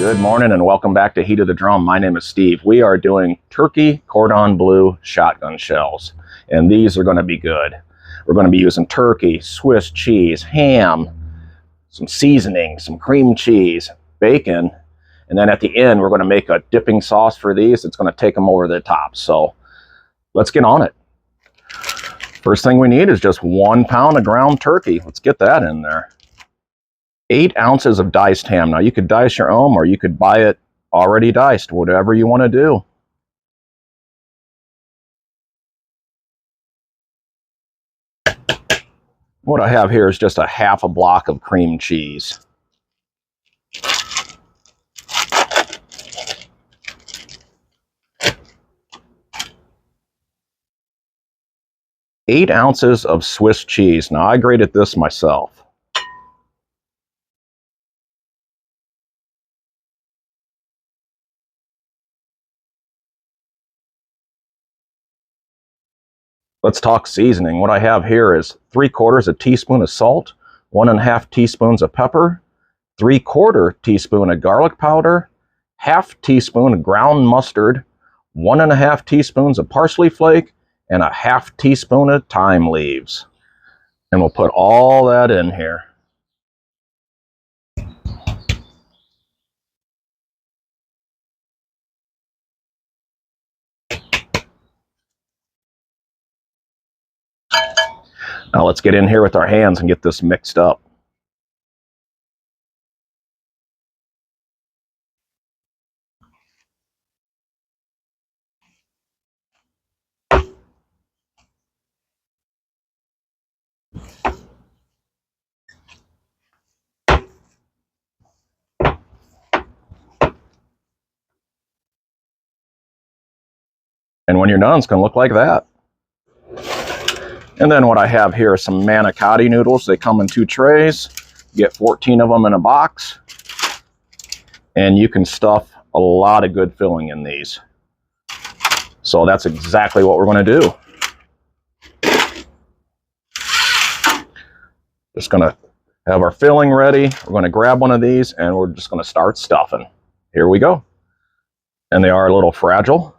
Good morning and welcome back to Heat of the Drum. My name is Steve. We are doing turkey Cordon Bleu shotgun shells, and these are going to be good. We're going to be using turkey, Swiss cheese, ham, some seasoning, some cream cheese, bacon, and then at the end we're going to make a dipping sauce for these. It's going to take them over the top. So let's get on it. First thing we need is just 1 pound of ground turkey. Let's get that in there. 8 ounces of diced ham. Now you could dice your own or you could buy it already diced, whatever you want to do. What I have here is just a half a block of cream cheese. Eight ounces of Swiss cheese. Now I grated this myself. Let's talk seasoning. What I have here is 3/4 teaspoon of salt, 1½ teaspoons of pepper, 3/4 teaspoon of garlic powder, ½ teaspoon of ground mustard, 1½ teaspoons of parsley flake, and a ½ teaspoon of thyme leaves. And we'll put all that in here. Now let's get in here with our hands and get this mixed up. And when you're done, it's going to look like that. And then what I have here is some Manicotti noodles. They come in 2 trays. You get 14 of them in a box. And you can stuff a lot of good filling in these. So that's exactly what we're going to do. Just going to have our filling ready. We're going to grab one of these and we're just going to start stuffing. Here we go. And they are a little fragile.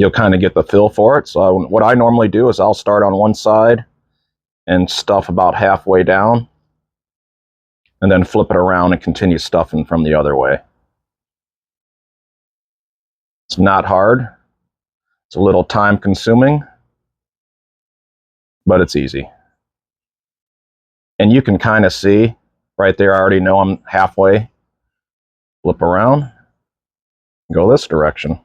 You'll kind of get the feel for it. So what I normally do is I'll start on one side and stuff about halfway down and then flip it around and continue stuffing from the other way. It's not hard. It's a little time consuming, but it's easy. And you can kind of see right there, I already know I'm halfway. Flip around, go this direction.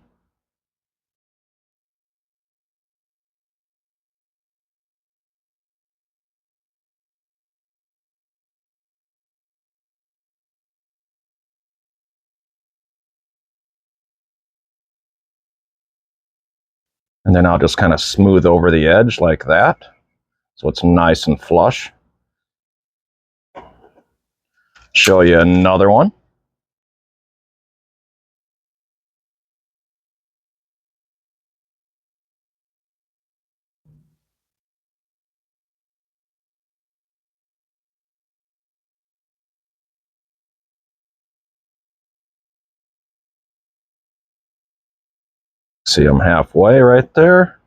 And then I'll just kind of smooth over the edge like that, so it's nice and flush. Show you another one. See, I'm halfway right there.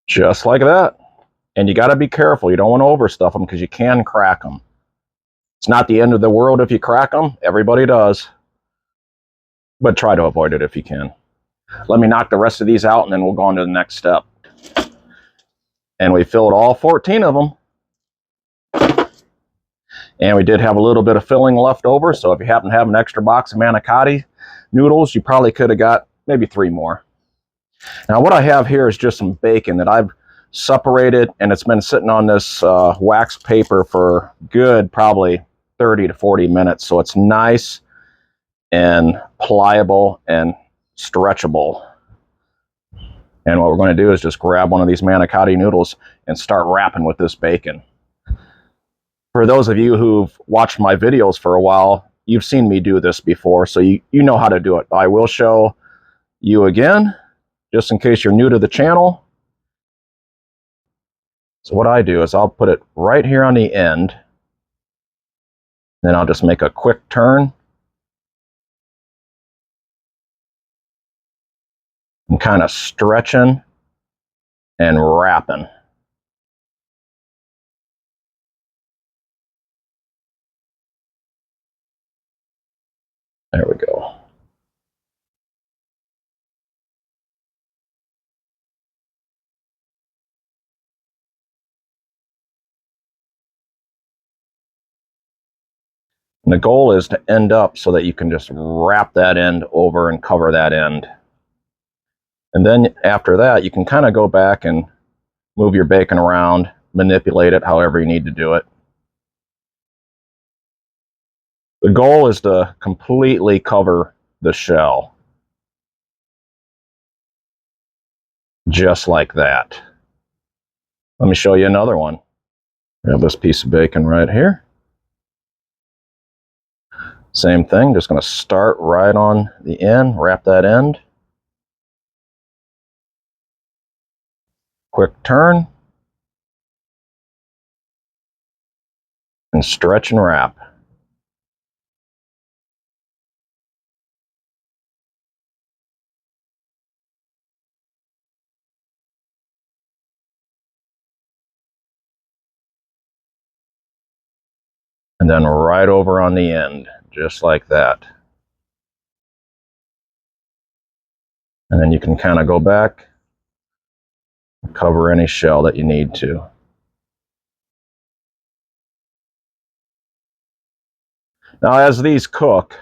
Just like that. And you got to be careful. You don't want to overstuff them because you can crack them. It's not the end of the world if you crack them. Everybody does. But try to avoid it if you can. Let me knock the rest of these out and then we'll go on to the next step. And we filled all 14 of them. And we did have a little bit of filling left over. So if you happen to have an extra box of Manicotti noodles, you probably could have got maybe 3 more. Now what I have here is just some bacon that I've separated, and it's been sitting on this wax paper for good probably 30 to 40 minutes. So it's nice and pliable and stretchable. And what we're going to do is just grab one of these manicotti noodles and start wrapping with this bacon. For those of you who've watched my videos for a while, you've seen me do this before, so you know how to do it. But I will show you again, just in case you're new to the channel. So what I do is I'll put it right here on the end. Then I'll just make a quick turn. And kind of stretching and wrapping. There we go. And the goal is to end up so that you can just wrap that end over and cover that end. And then after that, you can kind of go back and move your bacon around, manipulate it however you need to do it. The goal is to completely cover the shell. Just like that. Let me show you another one. I have this piece of bacon right here. Same thing, just going to start right on the end, wrap that end. Quick turn. And stretch and wrap. And then right over on the end, just like that. And then you can kind of go back and cover any shell that you need to. Now as these cook,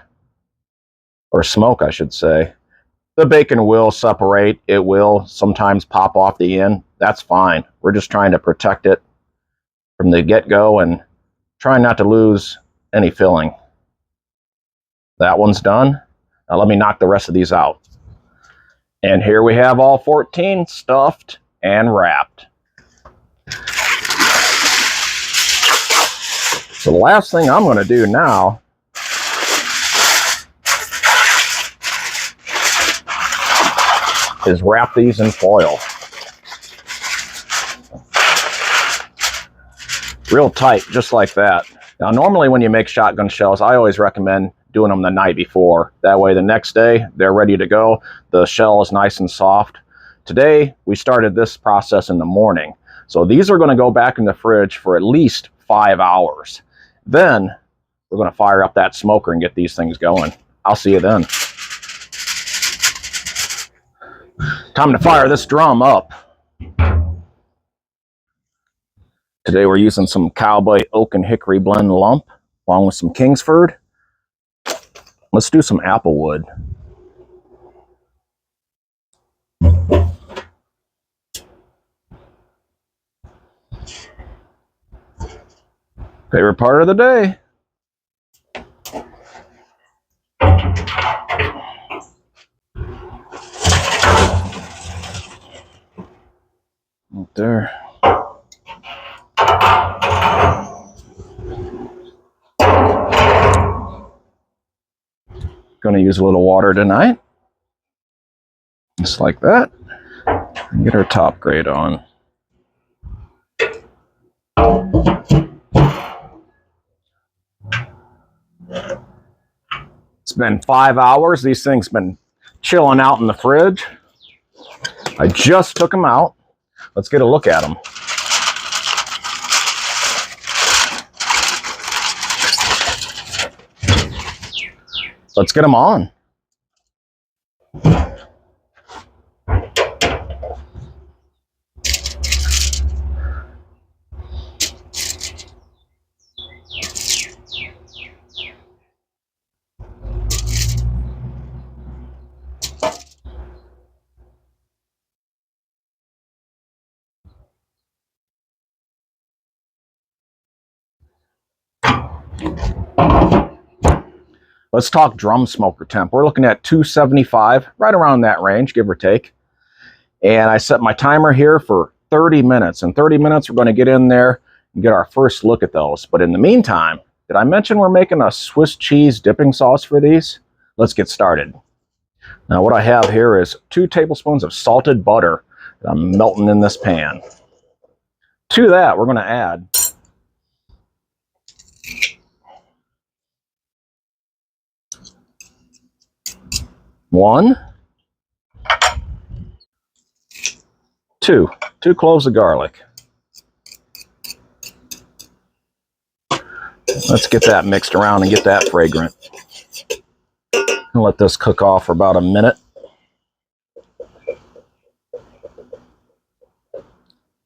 or smoke I should say, the bacon will separate. It will sometimes pop off the end. That's fine. We're just trying to protect it from the get-go and trying not to lose any filling. That one's done. Now let me knock the rest of these out. And here we have all 14 stuffed and wrapped. So the last thing I'm going to do now is wrap these in foil. Real tight, just like that. Now normally when you make shotgun shells, I always recommend doing them the night before. That way the next day they're ready to go. The shell is nice and soft. Today we started this process in the morning. So these are going to go back in the fridge for at least 5 hours. Then we're going to fire up that smoker and get these things going. I'll see you then. Time to fire this drum up. Today we're using some Cowboy Oak and Hickory Blend Lump, along with some Kingsford. Let's do some applewood. Favorite part of the day. Right there. Going to use a little water tonight. Just like that. And get our top grate on. It's been 5 hours. These things been chilling out in the fridge. I just took them out. Let's get a look at them. Let's get them on. Let's talk drum smoker temp. We're looking at 275, right around that range, give or take. And I set my timer here for 30 minutes. In 30 minutes, we're going to get in there and get our first look at those. But in the meantime, did I mention we're making a Swiss cheese dipping sauce for these? Let's get started. Now what I have here is 2 tablespoons of salted butter that I'm melting in this pan. To that, we're going to add 1, 2 cloves of garlic. Let's get that mixed around and get that fragrant. I'll let this cook off for about a minute.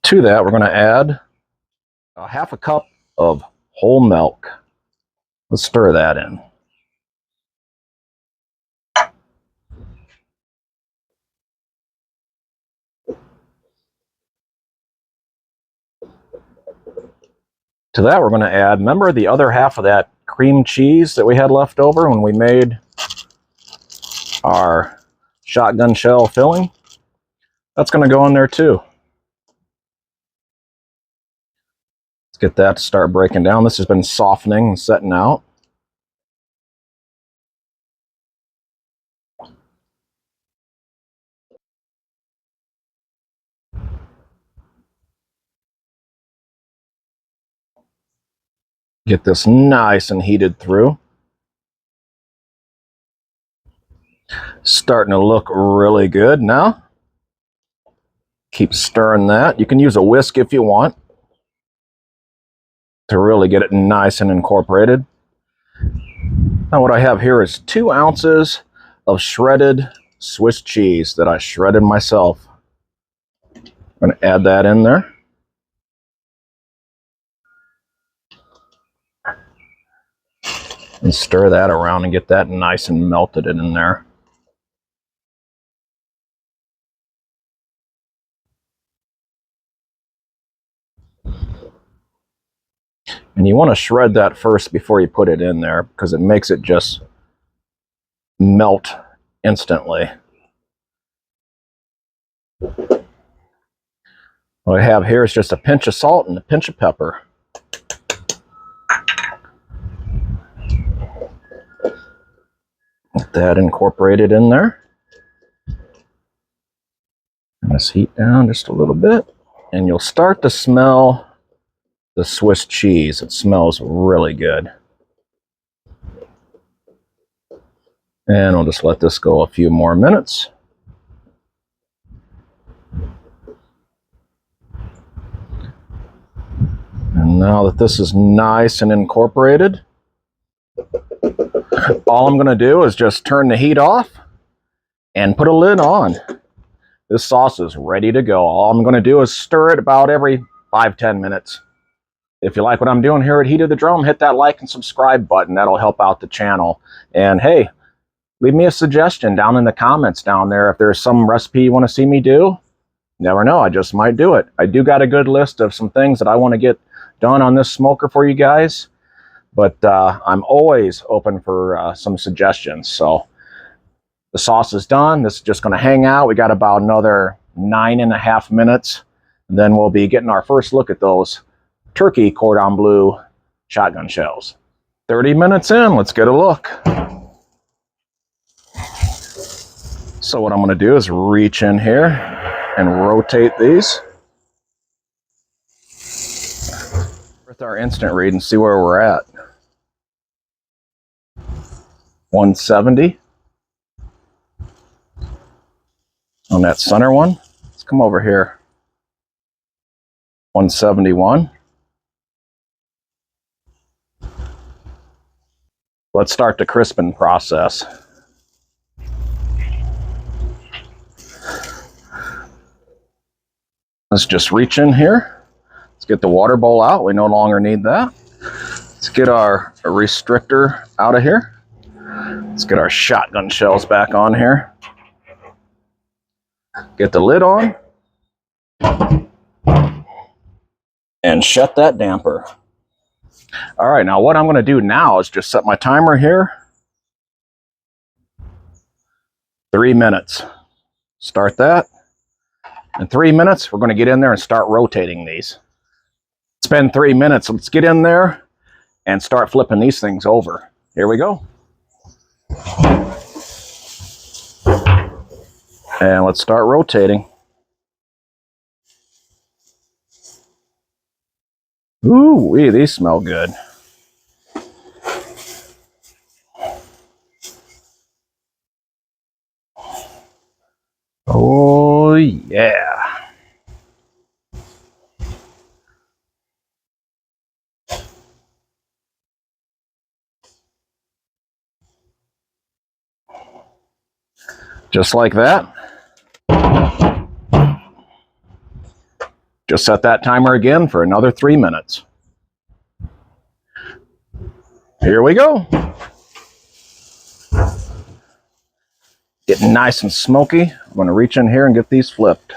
To that, we're going to add a half a cup of whole milk. Let's stir that in. To that, we're going to add, remember the other half of that cream cheese that we had left over when we made our shotgun shell filling? That's going to go in there too. Let's get that to start breaking down. This has been softening and setting out. Get this nice and heated through. Starting to look really good now. Keep stirring that. You can use a whisk if you want to really get it nice and incorporated. Now what I have here is 2 ounces of shredded Swiss cheese that I shredded myself. I'm going to add that in there. And stir that around and get that nice and melted in there. And you want to shred that first before you put it in there because it makes it just melt instantly. What I have here is just a pinch of salt and a pinch of pepper. Get that incorporated in there. Let's heat down just a little bit. And you'll start to smell the Swiss cheese. It smells really good. And we'll just let this go a few more minutes. And now that this is nice and incorporated, all I'm going to do is just turn the heat off and put a lid on. This sauce is ready to go. All I'm going to do is stir it about every 5-10 minutes. If you like what I'm doing here at Heat of the Drum, hit that like and subscribe button. That'll help out the channel. And hey, leave me a suggestion down in the comments down there. If there's some recipe you want to see me do, never know, I just might do it. I do got a good list of some things that I want to get done on this smoker for you guys. But I'm always open for some suggestions. So the sauce is done. This is just going to hang out. We got about another 9.5 minutes. And then we'll be getting our first look at those turkey Cordon Bleu shotgun shells. 30 minutes in, let's get a look. So what I'm going to do is reach in here and rotate these with our instant read and see where we're at. 170 on that center one. Let's come over here. 171. Let's start the crisping process. Let's just reach in here. Let's get the water bowl out. We no longer need that. Let's get our restrictor out of here. Let's get our shotgun shells back on here. Get the lid on. And shut that damper. All right, now what I'm going to do now is just set my timer here 3 minutes. Start that. In 3 minutes, we're going to get in there and start rotating these. It's been 3 minutes. Let's get in there and start flipping these things over. Here we go. And let's start rotating. Ooh, these smell good. Oh, yeah. Just like that. Just set that timer again for another 3 minutes. Here we go. Getting nice and smoky. I'm going to reach in here and get these flipped.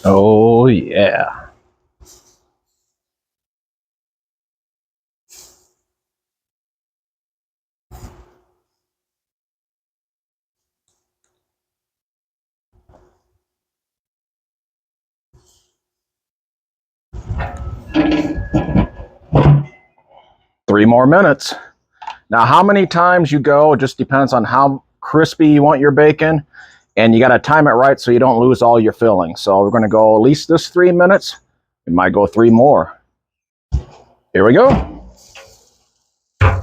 Oh, yeah. Three more minutes. Now, how many times you go, it just depends on how crispy you want your bacon, and you got to time it right so you don't lose all your filling. So we're going to go at least this 3 minutes. We might go 3 more. Here we go. We're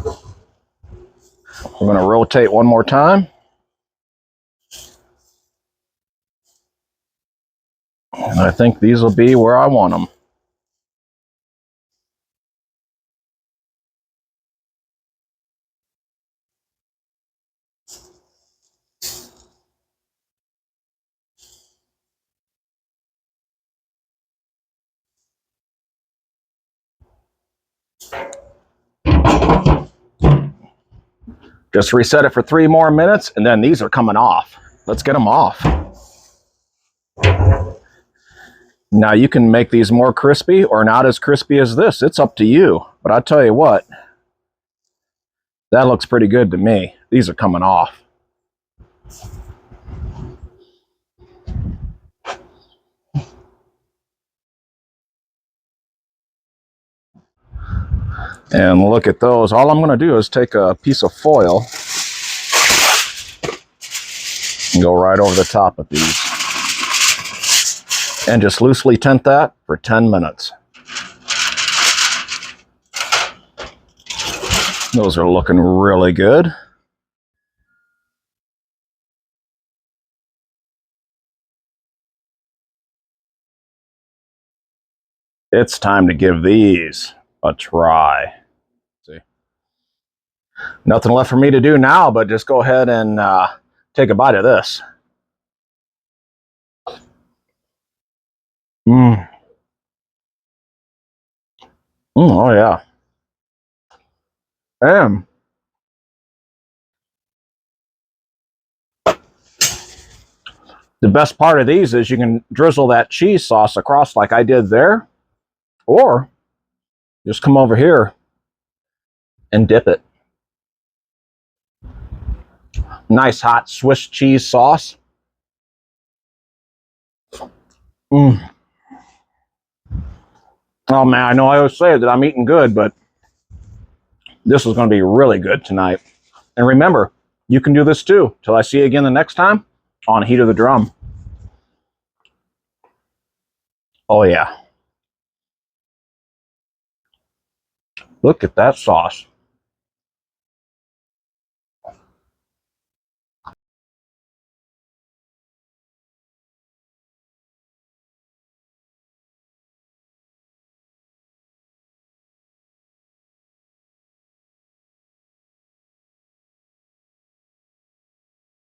going to rotate one more time. And I think these will be where I want them. Just reset it for 3 more minutes, and then these are coming off. Let's get them off. Now you can make these more crispy or not as crispy as this. It's up to you. But I'll tell you what, that looks pretty good to me. These are coming off. And look at those. All I'm going to do is take a piece of foil and go right over the top of these. And just loosely tint that for 10 minutes. Those are looking really good. It's time to give these a try. See, nothing left for me to do now, but just go ahead and take a bite of this. Oh yeah. And the best part of these is you can drizzle that cheese sauce across like I did there, or just come over here and dip it. Nice hot Swiss cheese sauce. Oh man, I know I always say that I'm eating good, but this is going to be really good tonight. And remember, you can do this too. Till I see you again the next time on Heat of the Drum. Oh yeah. Look at that sauce.